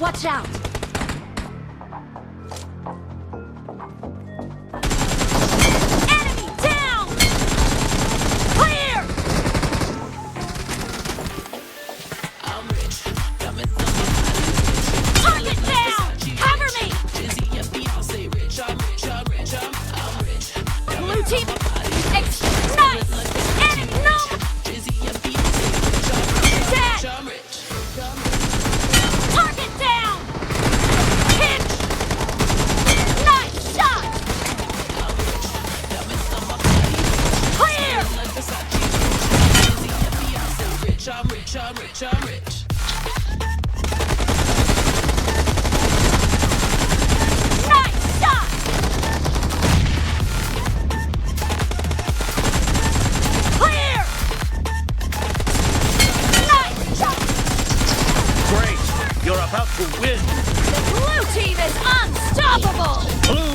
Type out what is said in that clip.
Watch out! Enemy down! Clear! Target down! Cover me! Blue team, ignite! Enemy, no! Dead! Target down! Hit! Nice shot! Clear! Nice shot! Clear! Nice shot! Great! You're about to win! The blue team is unstoppable! Blue